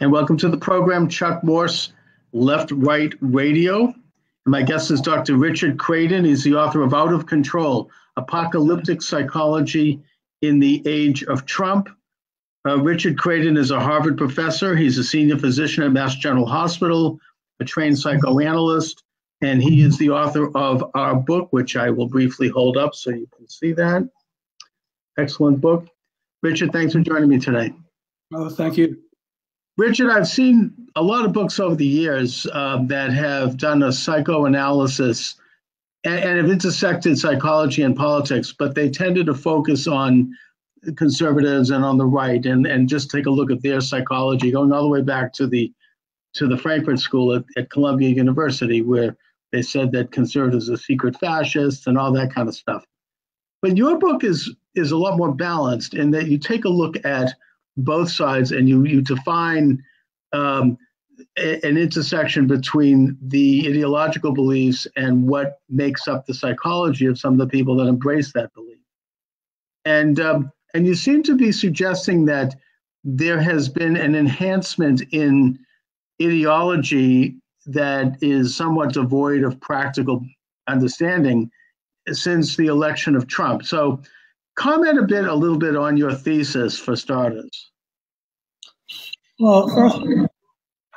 and welcome to the program, Chuck Morse, Left Right Radio. And my guest is Dr. Richard Kradin. He's the author of Out of Control, Apocalyptic Psychology in the Age of Trump. Richard Kradin is a Harvard professor. He's a senior physician at Mass General Hospital, a trained psychoanalyst, and he is the author of our book, which I will briefly hold up so you can see that. Excellent book. Richard, thanks for joining me today. Oh, thank you. Richard, I've seen a lot of books over the years that have done a psychoanalysis and have intersected psychology and politics, but they tended to focus on conservatives and on the right and just take a look at their psychology, going all the way back to the Frankfurt School at Columbia University, where they said that conservatives are secret fascists and all that kind of stuff. But your book is a lot more balanced in that you take a look at both sides and you define an intersection between the ideological beliefs and what makes up the psychology of some of the people that embrace that belief. And you seem to be suggesting that there has been an enhancement in ideology that is somewhat devoid of practical understanding since the election of Trump. So comment a little bit on your thesis for starters. Well, first,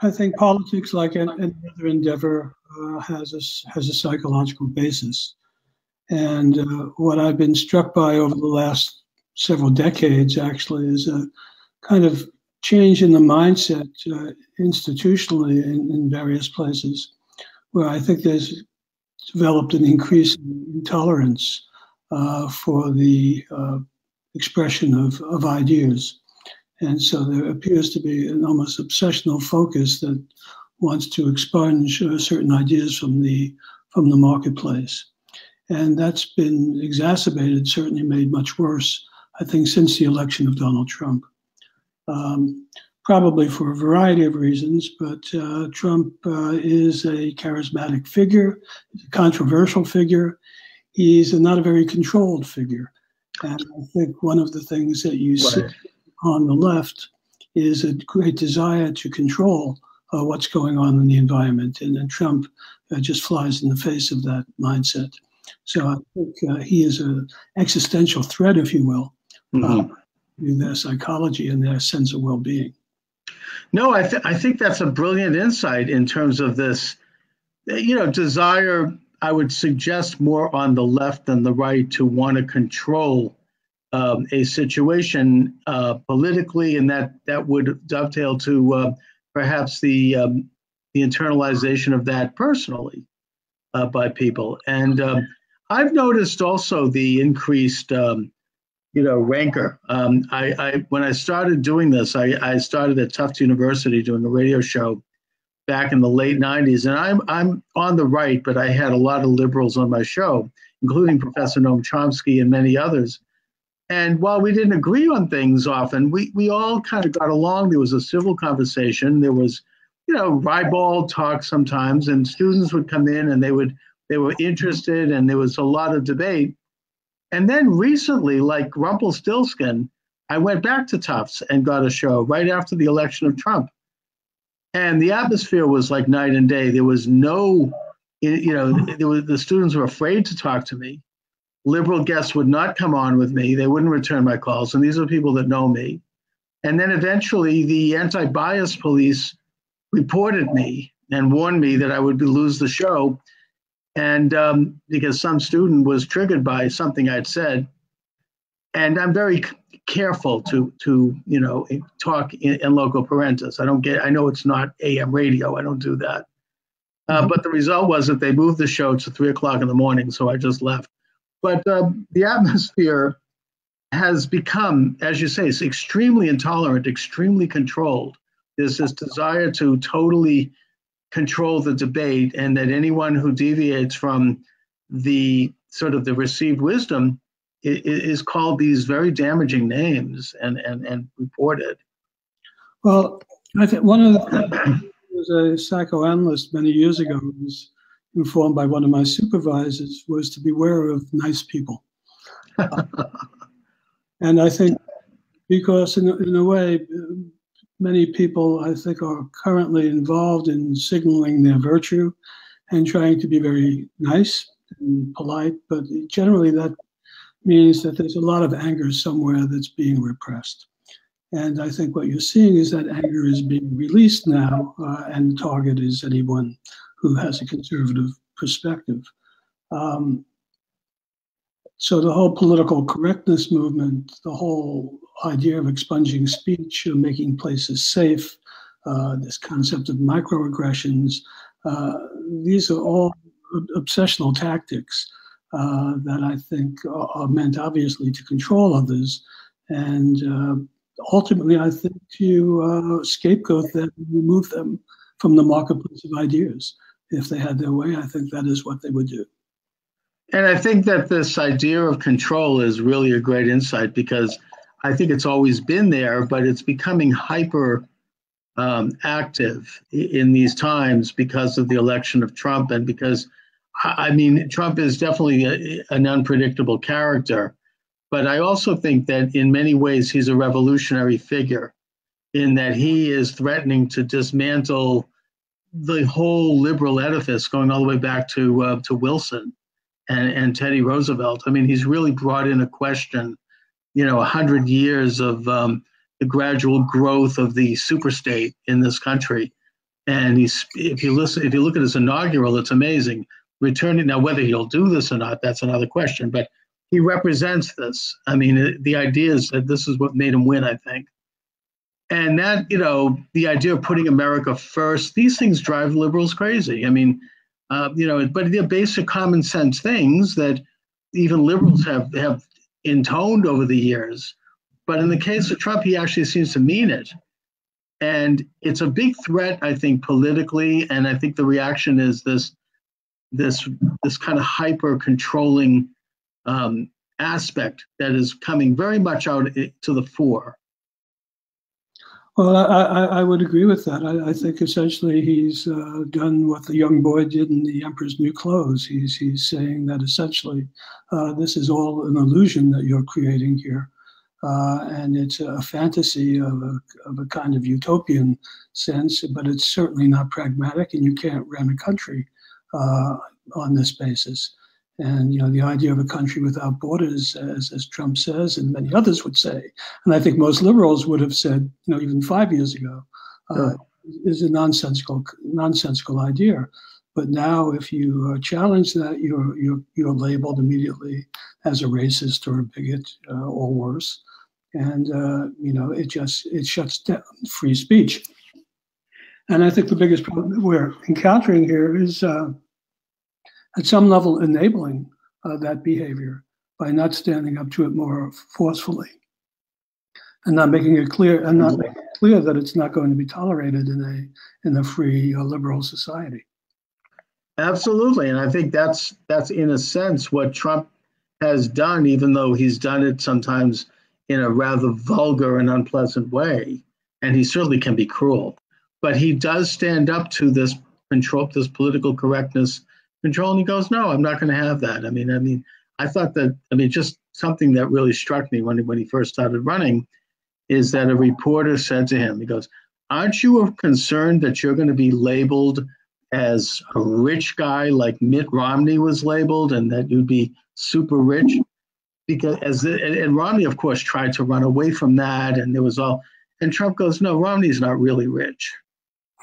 I think politics, like any other endeavor, has a psychological basis. And what I've been struck by over the last several decades, actually, is a kind of change in the mindset institutionally in various places, where I think there's developed an increase in intolerance for the expression of ideas. And so there appears to be an almost obsessional focus that wants to expunge certain ideas from the marketplace. And that's been exacerbated, certainly made much worse, I think, since the election of Donald Trump. Probably for a variety of reasons, but Trump is a charismatic figure, a controversial figure. He's not a very controlled figure. And I think one of the things that you see on the left is a great desire to control what's going on in the environment. And then Trump just flies in the face of that mindset. So I think he is an existential threat, if you will, to their psychology and their sense of well-being. No, I think that's a brilliant insight in terms of this, desire, I would suggest more on the left than the right to want to control a situation politically, and that would dovetail to perhaps the internalization of that personally by people. And I've noticed also the increased rancor. When I started doing this, I started at Tufts University doing a radio show back in the late 90s. And I'm on the right, but I had a lot of liberals on my show, including Professor Noam Chomsky and many others. And while we didn't agree on things often, we all kind of got along. There was a civil conversation. There was, ribald talk sometimes, and students would come in and they were interested, and there was a lot of debate. And then recently, like Rumpelstiltskin, I went back to Tufts and got a show right after the election of Trump. And the atmosphere was like night and day. There was no, the students were afraid to talk to me. Liberal guests would not come on with me. They wouldn't return my calls. And these are people that know me. And then eventually the anti-bias police reported me and warned me that I would lose the show. And because some student was triggered by something I'd said. And I'm very careful to talk in loco parentis. I know it's not AM radio. I don't do that. But the result was that they moved the show to 3 o'clock in the morning. So I just left. But the atmosphere has become, as you say, it's extremely intolerant, extremely controlled. There's this desire to totally control the debate, and that anyone who deviates from the sort of the received wisdom is called these very damaging names and reported. Well, I think one of the was a psychoanalyst many years ago who was informed by one of my supervisors was to beware of nice people. And I think because in a way, many people, I think, are currently involved in signaling their virtue and trying to be very nice and polite, but generally that means that there's a lot of anger somewhere that's being repressed. And I think what you're seeing is that anger is being released now, and the target is anyone who has a conservative perspective. So the whole political correctness movement, the whole idea of expunging speech, making places safe, this concept of microaggressions, these are all obsessional tactics that I think are meant obviously to control others. And ultimately, I think to scapegoat them and remove them from the marketplace of ideas. If they had their way, I think that is what they would do. And I think that this idea of control is really a great insight, because I think it's always been there, but it's becoming hyper active in these times because of the election of Trump, and because, I mean, Trump is definitely an unpredictable character, but I also think that in many ways he's a revolutionary figure, in that he is threatening to dismantle the whole liberal edifice going all the way back to Wilson and Teddy Roosevelt. I mean, he's really brought in a question, 100 years of the gradual growth of the superstate in this country. And if you look at his inaugural, it's amazing. Returning, now whether he'll do this or not, that's another question, but he represents this. I mean, the idea is that this is what made him win, I think. And that, the idea of putting America first, these things drive liberals crazy. I mean, but they're basic common sense things that even liberals have intoned over the years. But in the case of Trump, he actually seems to mean it. And it's a big threat, I think, politically. And I think the reaction is this kind of hyper controlling aspect that is coming very much out to the fore. Well, I would agree with that. I think essentially he's done what the young boy did in The Emperor's New Clothes. He's saying that essentially this is all an illusion that you're creating here. And it's a fantasy of a kind of utopian sense, but it's certainly not pragmatic, and you can't run a country on this basis. And, the idea of a country without borders, as Trump says, and many others would say, and I think most liberals would have said, even 5 years ago, is a nonsensical idea. But now, if you challenge that, you're labeled immediately as a racist or a bigot or worse. And, it shuts down free speech. And I think the biggest problem that we're encountering here is at some level enabling that behavior by not standing up to it more forcefully and not making it clear that it's not going to be tolerated in a free liberal society. Absolutely. And I think that's in a sense what Trump has done, even though he's done it sometimes in a rather vulgar and unpleasant way. And he certainly can be cruel, but he does stand up to this control, this political correctness control, and he goes, no, I'm not going to have that. I mean, I thought that, just something that really struck me when he first started running is that a reporter said to him, he goes, aren't you concerned that you're going to be labeled as a rich guy like Mitt Romney was labeled, and that you'd be super rich? Because and Romney, of course, tried to run away from that, and and Trump goes, no, Romney's not really rich.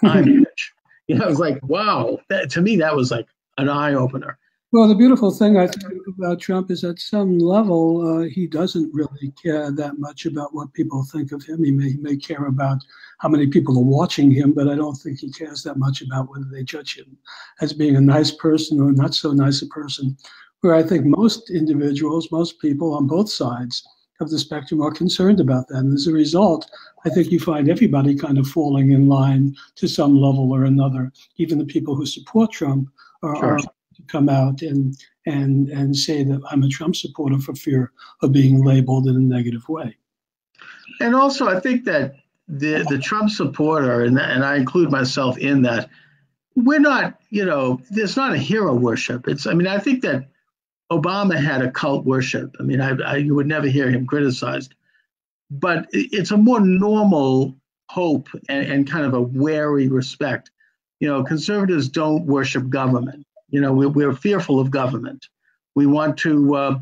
I'm rich. I was like, wow. To me, that was like an eye-opener. Well, the beautiful thing I think about Trump is at some level, he doesn't really care that much about what people think of him. He may care about how many people are watching him, but I don't think he cares that much about whether they judge him as being a nice person or not so nice a person, where I think most individuals, most people on both sides of the spectrum are concerned about that. And as a result, I think you find everybody kind of falling in line to some level or another. Even the people who support Trump are to come out and say that I'm a Trump supporter for fear of being labeled in a negative way. And also, I think that the Trump supporter, and I include myself in that, we're not, there's not a hero worship. I think that Obama had a cult worship. You would never hear him criticized. But it's a more normal hope and kind of a wary respect. Conservatives don't worship government. We're fearful of government. We want to,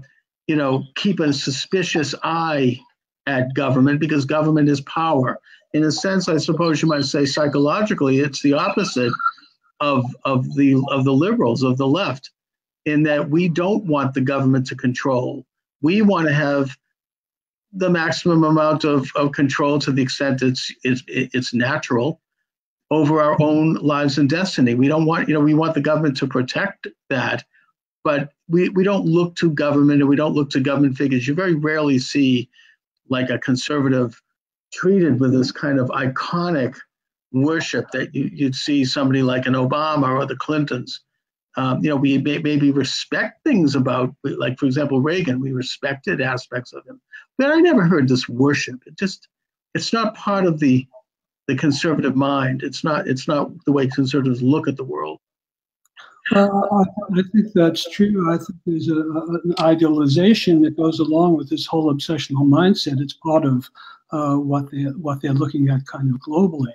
keep a suspicious eye at government because government is power. In a sense, I suppose you might say psychologically, it's the opposite of the liberals, of the left, in that we don't want the government to control. We want to have the maximum amount of control to the extent it's natural over our own lives and destiny. We don't want, we want the government to protect that, but we don't look to government, and we don't look to government figures. You very rarely see like a conservative treated with this kind of iconic worship that you'd see somebody like an Obama or the Clintons. We maybe respect things about, like, for example, Reagan. We respected aspects of him, but I never heard this worship. It's not part of the conservative mind. It's not the way conservatives look at the world. I think that's true. I think there's an idealization that goes along with this whole obsessional mindset. It's part of what they're looking at kind of globally.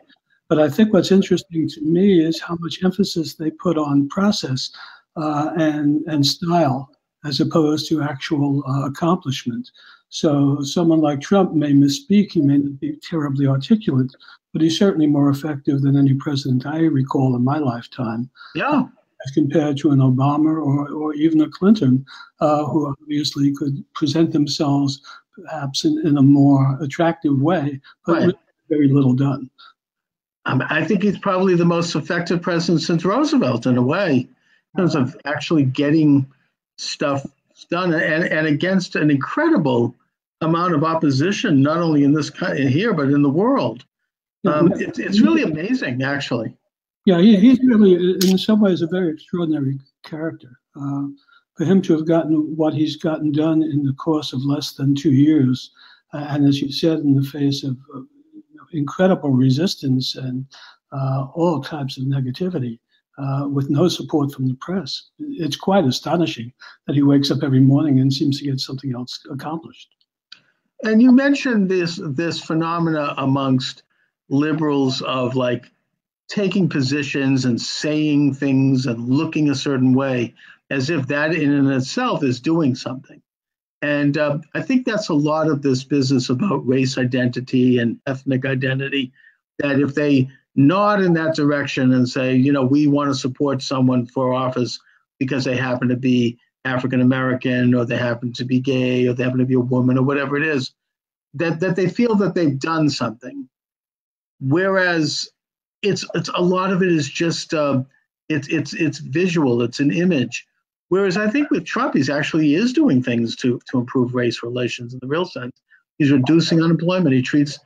But I think what's interesting to me is how much emphasis they put on process and style as opposed to actual accomplishment. So someone like Trump may misspeak, he may not be terribly articulate, but he's certainly more effective than any president I recall in my lifetime. Yeah. As compared to an Obama or even a Clinton, who obviously could present themselves perhaps in a more attractive way, but right. With very little done. I think he's probably the most effective president since Roosevelt, in a way, in terms of actually getting stuff done, and against an incredible amount of opposition, not only in this here, but in the world. It's really amazing, actually. Yeah, he's really, in some ways, a very extraordinary character. For him to have gotten what he's gotten done in the course of less than 2 years, and as you said, in the face of incredible resistance and all types of negativity, with no support from the press, it's quite astonishing that he wakes up every morning and seems to get something else accomplished. And you mentioned this phenomena amongst liberals of like taking positions and saying things and looking a certain way, as if that in and itself is doing something. And I think that's a lot of this business about race identity and ethnic identity, that if they nod in that direction and say, we want to support someone for office because they happen to be African American, or they happen to be gay, or they happen to be a woman, or whatever it is, that they feel that they've done something. Whereas it's a lot of it is just it's visual, it's an image. Whereas I think with Trump, he actually is doing things to improve race relations in the real sense. He's reducing unemployment. He treats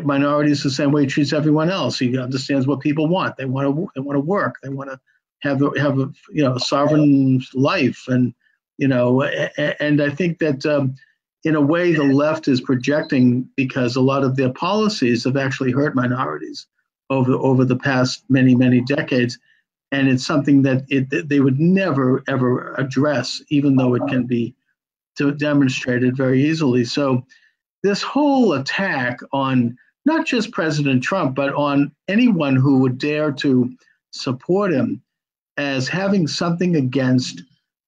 minorities the same way he treats everyone else. He understands what people want. They want to work. They want to have a sovereign life, and and I think that in a way the left is projecting, because a lot of their policies have actually hurt minorities over the past many decades. And it's something that they would never, ever address, even though it can be demonstrated very easily. So this whole attack on not just President Trump, but on anyone who would dare to support him as having something against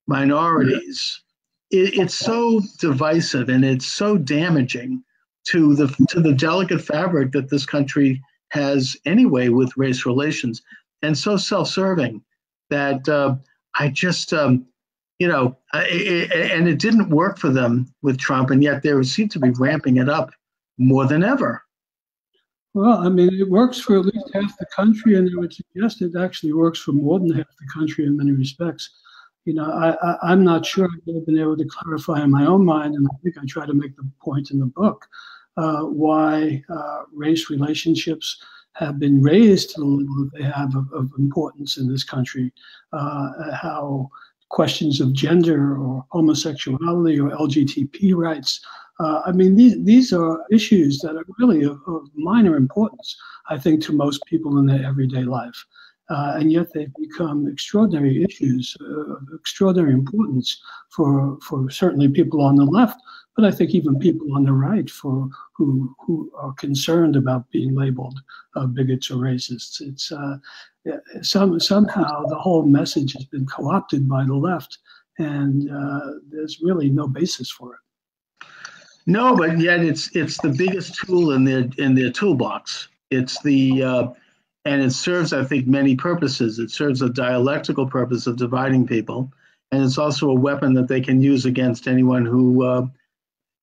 minorities, it's so divisive, and it's so damaging to the delicate fabric that this country has anyway with race relations. And so self-serving that I just, and it didn't work for them with Trump, and yet they seem to be ramping it up more than ever. Well, I mean, it works for at least half the country, and I would suggest it actually works for more than half the country in many respects. I'm not sure I've been able to clarify in my own mind, and I think I try to make the point in the book, why race relationships have been raised to the level that they have of importance in this country, how questions of gender or homosexuality or LGBTQ rights, these are issues that are really of minor importance, I think, to most people in their everyday life. And yet they've become extraordinary issues of extraordinary importance for certainly people on the left, but I think even people on the right who are concerned about being labeled bigots or racists. It's somehow the whole message has been co-opted by the left, and there's really no basis for it. No, but yet it's the biggest tool in their toolbox. It's and it serves, I think, many purposes. It serves a dialectical purpose of dividing people, and it's also a weapon that they can use against anyone who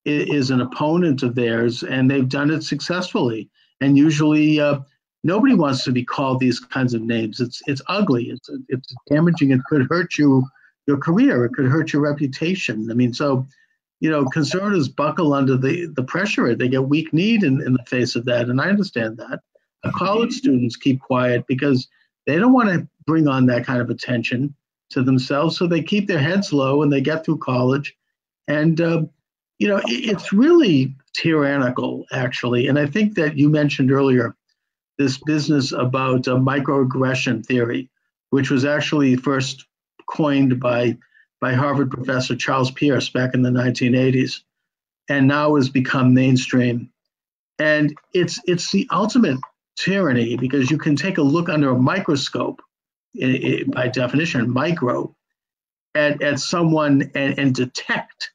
is an opponent of theirs, and they've done it successfully. And usually, nobody wants to be called these kinds of names. It's ugly. It's damaging. It could hurt your career. It could hurt your reputation. I mean, so. Conservatives buckle under the pressure. They get weak-kneed in the face of that, and I understand that. College students keep quiet because they don't want to bring on that kind of attention to themselves, so they keep their heads low and they get through college. And, it's really tyrannical, actually. And I think that you mentioned earlier this business about microaggression theory, which was actually first coined by Harvard professor Charles Pierce back in the 1980s, and now has become mainstream. And it's the ultimate tyranny because you can take a look under a microscope, by definition, micro, at someone and detect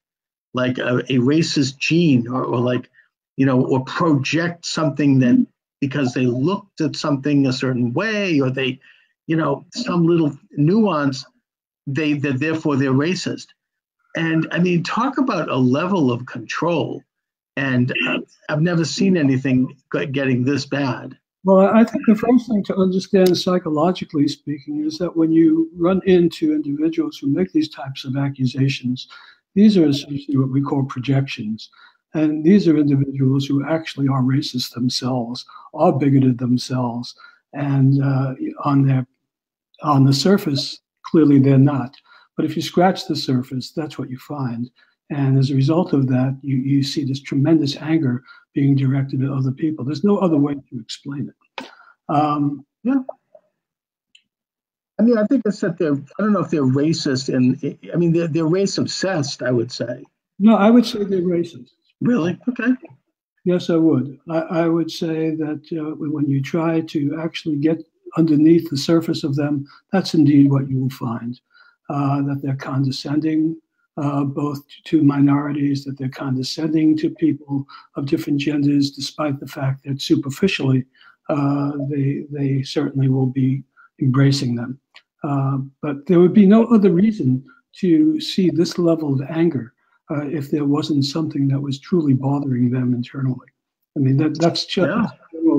like a racist gene or project something that because they looked at something a certain way or they, some little nuance, therefore they're racist. And I mean, talk about a level of control. And I've never seen anything getting this bad. Well, I think the first thing to understand psychologically speaking is that when you run into individuals who make these types of accusations, these are essentially what we call projections. And these are individuals who actually are racist themselves, are bigoted themselves, and on the surface, clearly they're not. But if you scratch the surface, that's what you find. And as a result of that, you see this tremendous anger being directed at other people. There's no other way to explain it. Yeah. I mean, I think it's that I don't know if they're racist, they're race obsessed, I would say. No, I would say they're racist. Really? Okay. Yes, I would. I would say that when you try to actually get underneath the surface of them, that's indeed what you will find. That they're condescending, both to minorities, that they're condescending to people of different genders, despite the fact that superficially they certainly will be embracing them. But there would be no other reason to see this level of anger if there wasn't something that was truly bothering them internally. I mean, that's just general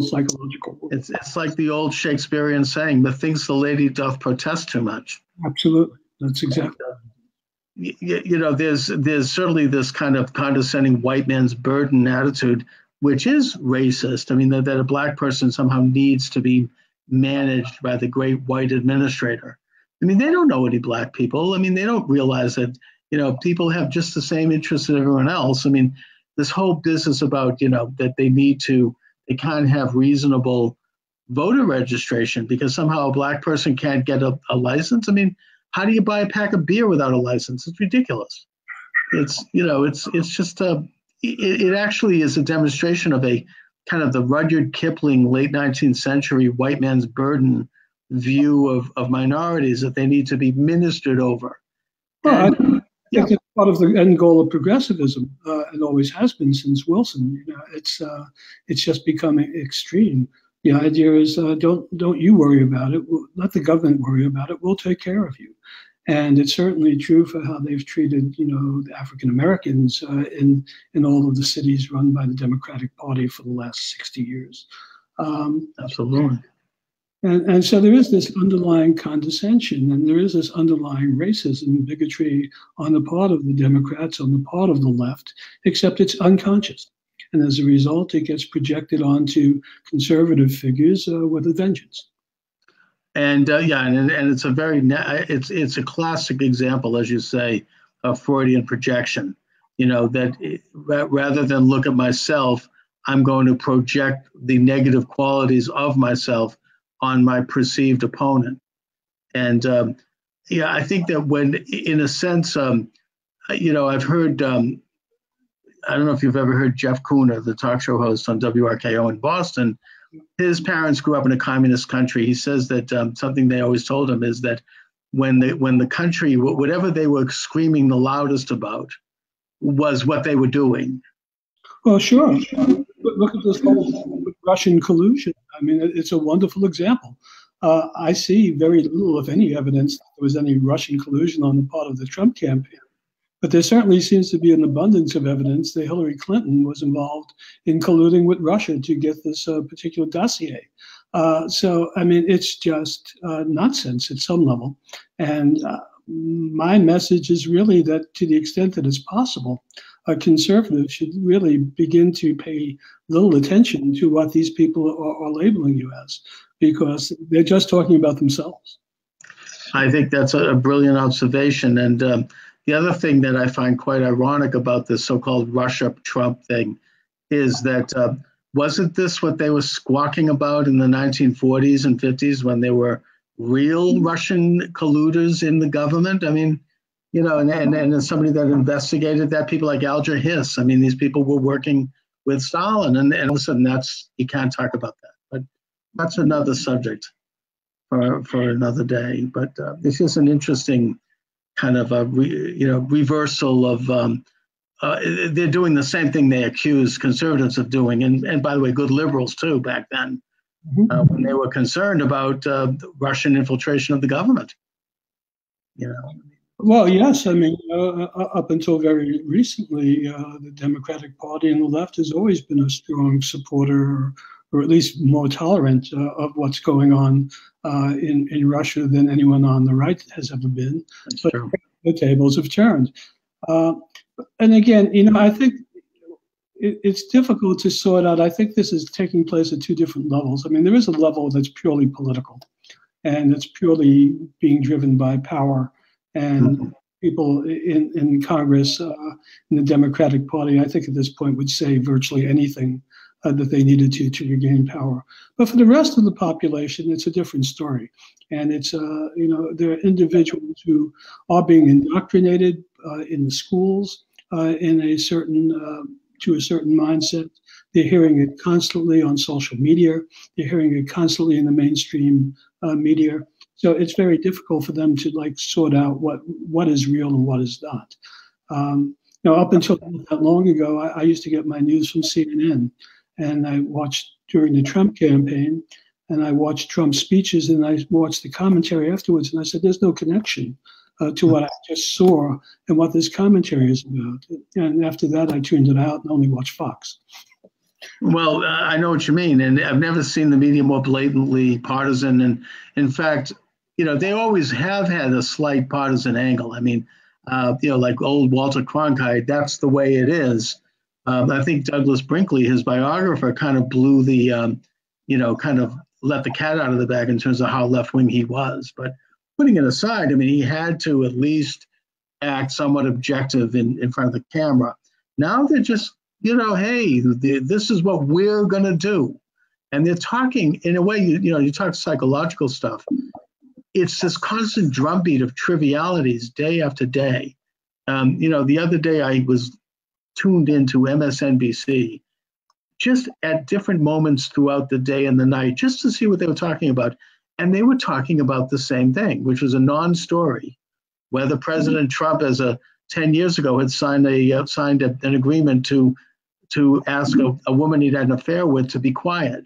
psychological. It's like the old Shakespearean saying, methinks the lady doth protest too much. Absolutely. That's exactly. There's certainly this kind of condescending white man's burden attitude, which is racist. I mean, that a black person somehow needs to be managed by the great white administrator. I mean, they don't know any black people. I mean, they don't realize that, people have just the same interests as everyone else. I mean, this whole business about, that they can't have reasonable voter registration because somehow a black person can't get a license. I mean, how do you buy a pack of beer without a license? It's ridiculous. It's just it actually is a demonstration of a kind of the Rudyard Kipling late 19th century white man's burden view of minorities that they need to be ministered over. Well, I think it's part of the end goal of progressivism. It always has been since Wilson. It's just becoming extreme. The idea is don't you worry about it. Let the government worry about it. We'll take care of you. And it's certainly true for how they've treated, the African Americans in all of the cities run by the Democratic Party for the last 60 years. Absolutely. And so there is this underlying condescension, and there is this underlying racism, bigotry on the part of the Democrats, on the part of the left, except it's unconscious. And as a result, it gets projected onto conservative figures with a vengeance. And and it's a it's a classic example, as you say, of Freudian projection. That rather than look at myself, I'm going to project the negative qualities of myself on my perceived opponent. And I think that when, in a sense, I've heard I don't know if you've ever heard Jeff Kuhner, the talk show host on WRKO in Boston. His parents grew up in a communist country. He says that something they always told him is that when the country, whatever they were screaming the loudest about, was what they were doing. Well, sure. Look at this whole Russian collusion. I mean, it's a wonderful example. I see very little, if any, evidence that there was any Russian collusion on the part of the Trump campaign. But there certainly seems to be an abundance of evidence that Hillary Clinton was involved in colluding with Russia to get this particular dossier. So, I mean, it's just nonsense at some level. And my message is really that to the extent that it's possible, conservatives should really begin to pay little attention to what these people are labeling you as, because they're just talking about themselves. I think that's a brilliant observation. And the other thing that I find quite ironic about this so-called Russia-Trump thing is that wasn't this what they were squawking about in the 1940s and 50s when there were real Russian colluders in the government? I mean, you know, and as somebody that investigated that, people like Alger Hiss, I mean, these people were working with Stalin, and all of a sudden you can't talk about that. But that's another subject for another day. But it's just an interesting kind of a reversal of they're doing the same thing they accused conservatives of doing, and by the way, good liberals too back then, when they were concerned about Russian infiltration of the government. You know. Well, yes, I mean, up until very recently, the Democratic Party and the left has always been a strong supporter, or at least more tolerant of what's going on in Russia than anyone on the right has ever been. That's but true. The tables have turned. And again, you know, I think it's difficult to sort out. I think this is taking place at two different levels. I mean, there is a level that's purely political, and it's purely being driven by power. And people in Congress, in the Democratic Party, I think at this point would say virtually anything that they needed to regain power. But for the rest of the population, it's a different story. And it's, you know, there are individuals who are being indoctrinated in the schools in a certain, to a certain mindset. They're hearing it constantly on social media. They're hearing it constantly in the mainstream media. So it's very difficult for them to like sort out what is real and what is not. You know, up until not that long ago, I used to get my news from CNN, and I watched during the Trump campaign, and I watched Trump's speeches, and I watched the commentary afterwards, and I said, there's no connection to what I just saw and what this commentary is about. And after that, I tuned it out and only watched Fox. Well, I know what you mean, and I've never seen the media more blatantly partisan. And in fact, you know, they always have had a slight partisan angle. I mean, you know, like old Walter Cronkite, that's the way it is. I think Douglas Brinkley, his biographer, kind of blew the, you know, kind of let the cat out of the bag in terms of how left-wing he was. But putting it aside, I mean, he had to at least act somewhat objective in front of the camera. Now they're just, you know, hey, this is what we're going to do. And they're talking in a way, you know, you talk psychological stuff. It's this constant drumbeat of trivialities day after day. You know, the other day I was tuned into MSNBC just at different moments throughout the day and the night just to see what they were talking about. And they were talking about the same thing, which was a non-story, whether President Trump, as 10 years ago, had signed an agreement to ask a woman he'd had an affair with to be quiet.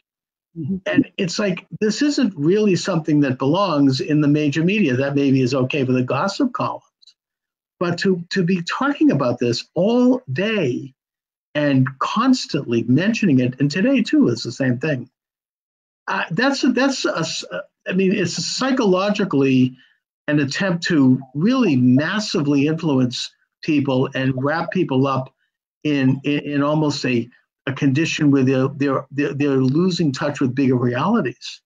And it's like, this isn't really something that belongs in the major media. That maybe is okay for the gossip columns. But to be talking about this all day and constantly mentioning it, and today too is the same thing. I mean, it's psychologically an attempt to really massively influence people and wrap people up in almost a condition where they're losing touch with bigger realities.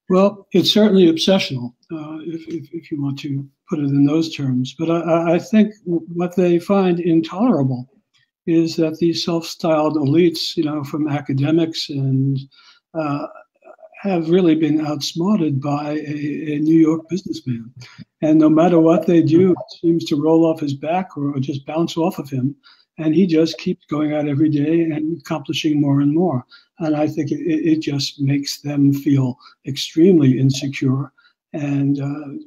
Well, it's certainly obsessional, if you want to put it in those terms. But I think what they find intolerable is that these self-styled elites, you know, from academics and have really been outsmarted by a New York businessman. And no matter what they do, it seems to roll off his back or just bounce off of him. And he just keeps going out every day and accomplishing more and more. And I think it just makes them feel extremely insecure and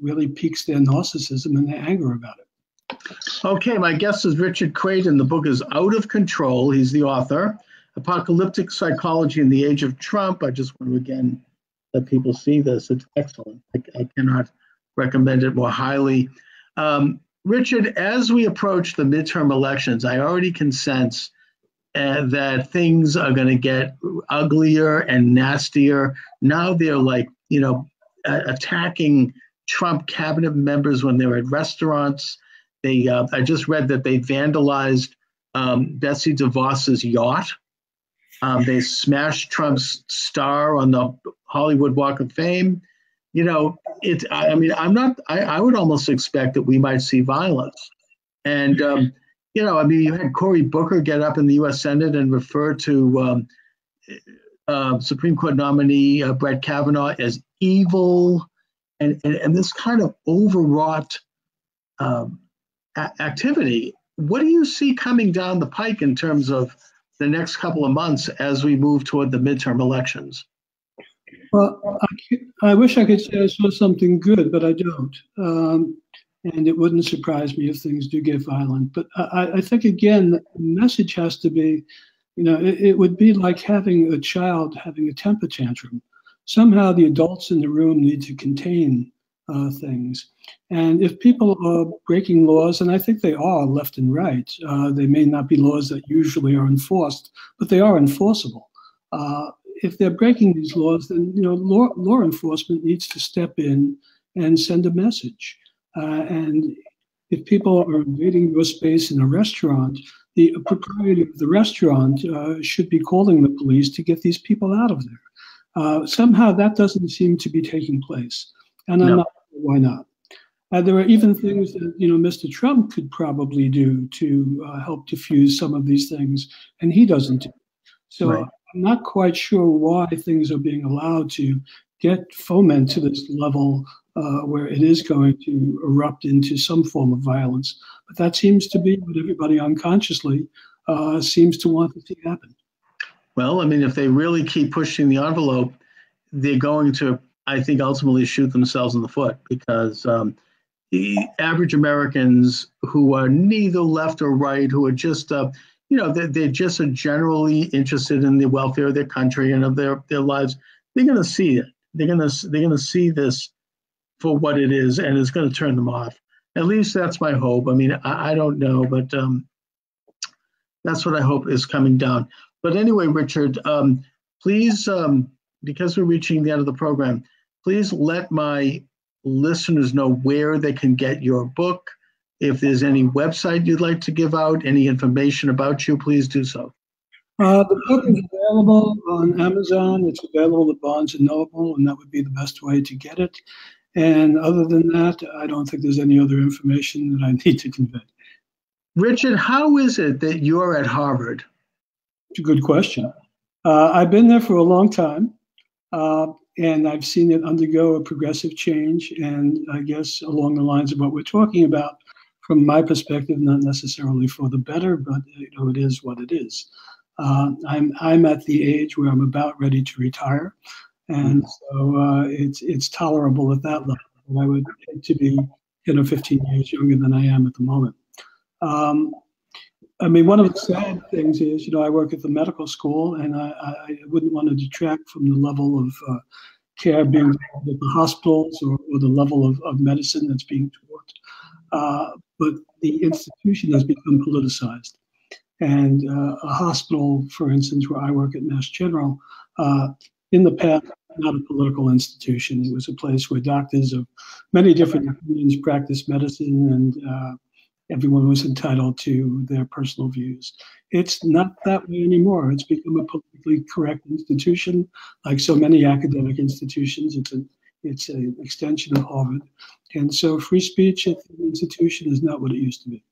really piques their narcissism and their anger about it. Okay, my guest is Richard Kradin. The book is Out of Control. He's the author. Apocalyptic Psychology in the Age of Trump. I just want to again let people see this. It's excellent. I cannot recommend it more highly. Richard, as we approach the midterm elections, I already can sense that things are going to get uglier and nastier. Now they're like, attacking Trump cabinet members when they're at restaurants. I just read that they vandalized Betsy DeVos's yacht. They smashed Trump's star on the Hollywood Walk of Fame. I would almost expect that we might see violence. And, you had Cory Booker get up in the U.S. Senate and refer to Supreme Court nominee Brett Kavanaugh as evil and this kind of overwrought activity. What do you see coming down the pike in terms of the next couple of months as we move toward the midterm elections? Well, I wish I could say I saw something good, but I don't. And it wouldn't surprise me if things do get violent. But I think, again, the message has to be, it would be like having a child having a temper tantrum. Somehow the adults in the room need to contain things. And if people are breaking laws, and I think they are left and right, they may not be laws that usually are enforced, but they are enforceable. If they're breaking these laws, then law enforcement needs to step in and send a message. And if people are invading your space in a restaurant, the proprietor of the restaurant should be calling the police to get these people out of there. Somehow that doesn't seem to be taking place, and I'm not sure why not. There are even things that Mr. Trump could probably do to help diffuse some of these things, and he doesn't do. So. Right. I'm not quite sure why things are being allowed to foment to this level where it is going to erupt into some form of violence. But that seems to be what everybody unconsciously seems to want to see happen. Well, if they really keep pushing the envelope, they're going to, I think, ultimately shoot themselves in the foot, because the average Americans who are neither left or right, who are just they're just generally interested in the welfare of their country and of their lives. They're going to see it. They're going to see this for what it is, and it's going to turn them off. At least that's my hope. I don't know, but that's what I hope is coming down. But anyway, Richard, please, because we're reaching the end of the program, please let my listeners know where they can get your book. If there's any website you'd like to give out, any information about you, please do so. The book is available on Amazon. It's available at Barnes & Noble, and that would be the best way to get it. And other than that, I don't think there's any other information that I need to convey. Richard, how is it that you're at Harvard? It's a good question. I've been there for a long time, and I've seen it undergo a progressive change, and I guess along the lines of what we're talking about, from my perspective, not necessarily for the better, but it is what it is. I'm at the age where I'm about ready to retire, and so it's tolerable at that level. And I would like to be 10 or 15 years younger than I am at the moment. One of the sad things is, I work at the medical school, and I wouldn't want to detract from the level of care being at the hospitals or the level of medicine that's being taught. But the institution has become politicized. And a hospital, for instance, where I work at Mass General, in the past, not a political institution. It was a place where doctors of many different opinions practiced medicine, and everyone was entitled to their personal views. It's not that way anymore. It's become a politically correct institution, like so many academic institutions. It's an extension of Harvard. And so free speech at the institution is not what it used to be.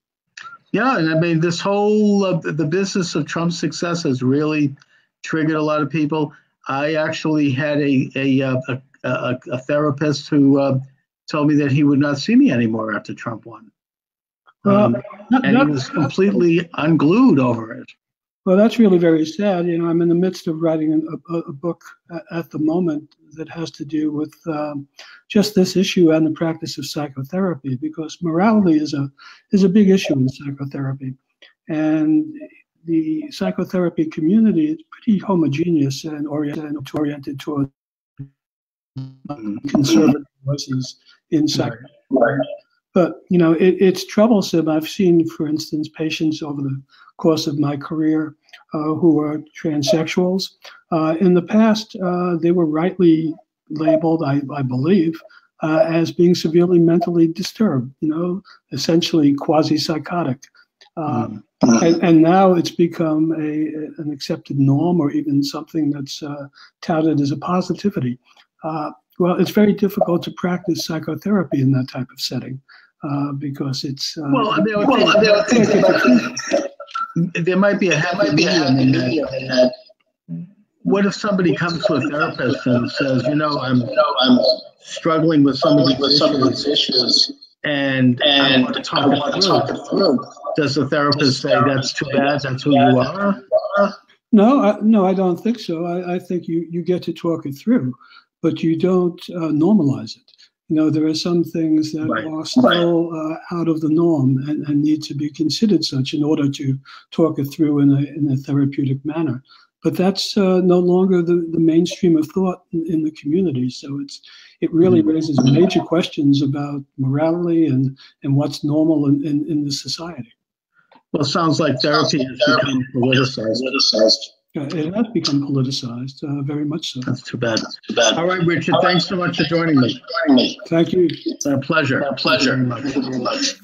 Yeah, and this whole the business of Trump's success has really triggered a lot of people. I actually had a therapist who told me that he would not see me anymore after Trump won. and he was completely unglued over it. Well, that's really very sad. You know, I'm in the midst of writing a book at the moment that has to do with just this issue and the practice of psychotherapy, because morality is a big issue in psychotherapy, and the psychotherapy community is pretty homogeneous and oriented toward conservative voices in psychotherapy. But, you know, it's troublesome. I've seen, for instance, patients over the course of my career who are transsexuals. In the past, they were rightly labeled, I believe, as being severely mentally disturbed, you know, essentially quasi-psychotic. And now it's become an accepted norm, or even something that's touted as a positivity. Well, it's very difficult to practice psychotherapy in that type of setting because it's. There might be a happy medium in that. What if somebody comes to a therapist and says, you know, I'm struggling with some of these issues, and I want to talk it through. Does the therapist say, that's too bad, that's who you are? No, I don't think so. I think you get to talk it through, but you don't normalize it. You know, there are some things that are still out of the norm and need to be considered such in order to talk it through in a therapeutic manner. But that's no longer the mainstream of thought in the community. So it really raises major questions about morality and what's normal in the society. Well, it sounds like therapy has become politicized. It has become politicized, very much so. That's too bad. All right, Richard, thanks so much for joining me. Thank you. It's been a pleasure. Thank you very much.